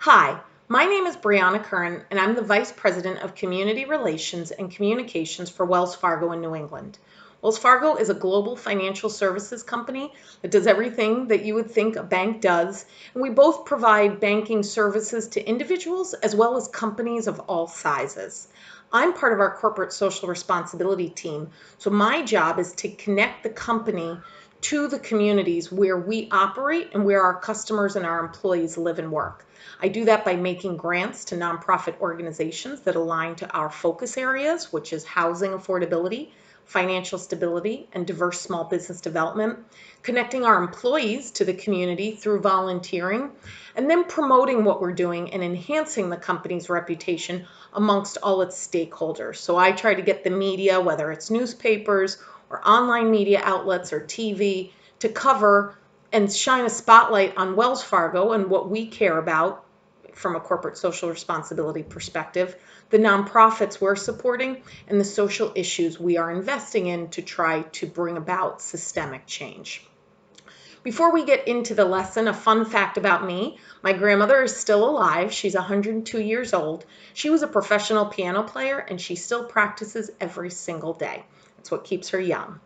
Hi, my name is Briana Curran, and I'm the Vice President of Community Relations and Communications for Wells Fargo in New England. Wells Fargo is a global financial services company that does everything that you would think a bank does, and we both provide banking services to individuals as well as companies of all sizes. I'm part of our corporate social responsibility team, so my job is to connect the company to the communities where we operate and where our customers and our employees live and work. I do that by making grants to nonprofit organizations that align to our focus areas, which is housing affordability, financial stability, and diverse small business development, connecting our employees to the community through volunteering, and then promoting what we're doing and enhancing the company's reputation amongst all its stakeholders. So I try to get the media, whether it's newspapers or online media outlets or TV, to cover and shine a spotlight on Wells Fargo and what we care about from a corporate social responsibility perspective, the nonprofits we're supporting, and the social issues we are investing in to try to bring about systemic change. Before we get into the lesson, a fun fact about me. My grandmother is still alive. She's 102 years old. She was a professional piano player, and she still practices every single day. That's what keeps her young.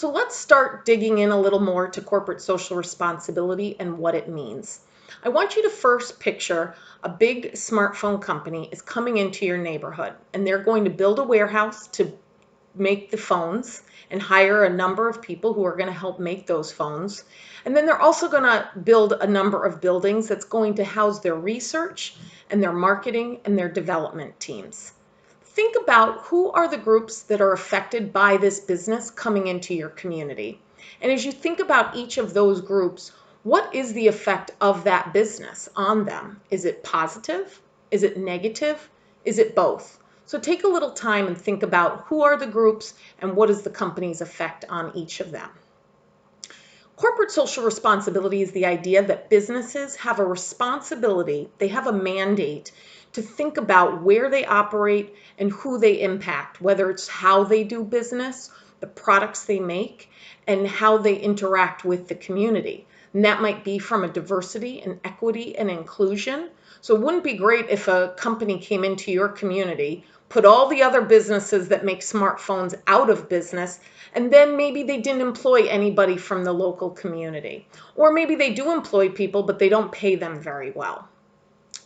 So let's start digging in a little more to corporate social responsibility and what it means. I want you to first picture a big smartphone company is coming into your neighborhood, and they're going to build a warehouse to make the phones and hire a number of people who are going to help make those phones. And then they're also going to build a number of buildings that's going to house their research and their marketing and their development teams. Think about who are the groups that are affected by this business coming into your community. And as you think about each of those groups, what is the effect of that business on them? Is it positive? Is it negative? Is it both? So take a little time and think about who are the groups and what is the company's effect on each of them. Corporate social responsibility is the idea that businesses have a responsibility, they have a mandate to think about where they operate and who they impact, whether it's how they do business, the products they make, and how they interact with the community. And that might be from a diversity and equity and inclusion. So it wouldn't be great if a company came into your community, put all the other businesses that make smartphones out of business, and then maybe they didn't employ anybody from the local community. Or maybe they do employ people, but they don't pay them very well.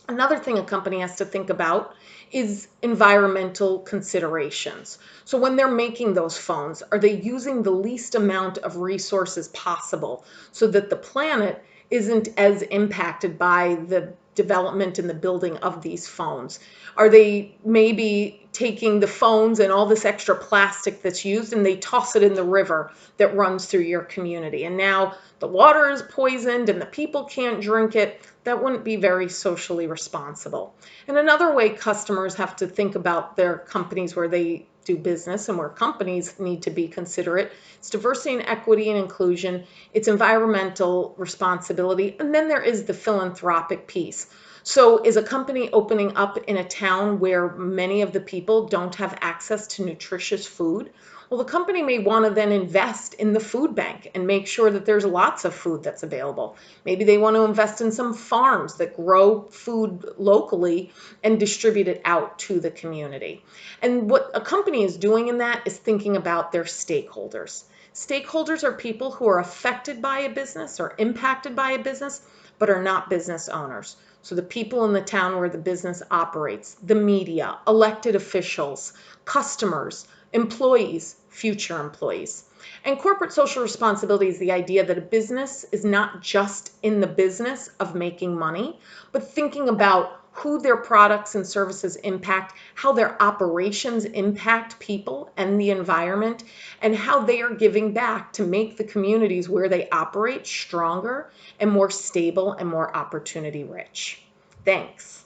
Another thing a company has to think about is environmental considerations. So when they're making those phones, are they using the least amount of resources possible so that the planet isn't as impacted by the development and the building of these phones? Are they maybe taking the phones and all this extra plastic that's used and they toss it in the river that runs through your community? And now the water is poisoned and the people can't drink it. That wouldn't be very socially responsible. And another way customers have to think about their companies where they do business and where companies need to be considerate. It's diversity and equity and inclusion. It's environmental responsibility. And then there is the philanthropic piece. So is a company opening up in a town where many of the people don't have access to nutritious food? Well, the company may want to then invest in the food bank and make sure that there's lots of food that's available. Maybe they want to invest in some farms that grow food locally and distribute it out to the community. And what a company is doing in that is thinking about their stakeholders. Stakeholders are people who are affected by a business or impacted by a business, but are not business owners. So the people in the town where the business operates, the media, elected officials, customers, employees, future employees. And corporate social responsibility is the idea that a business is not just in the business of making money, but thinking about who their products and services impact, how their operations impact people and the environment, and how they are giving back to make the communities where they operate stronger and more stable and more opportunity rich. Thanks.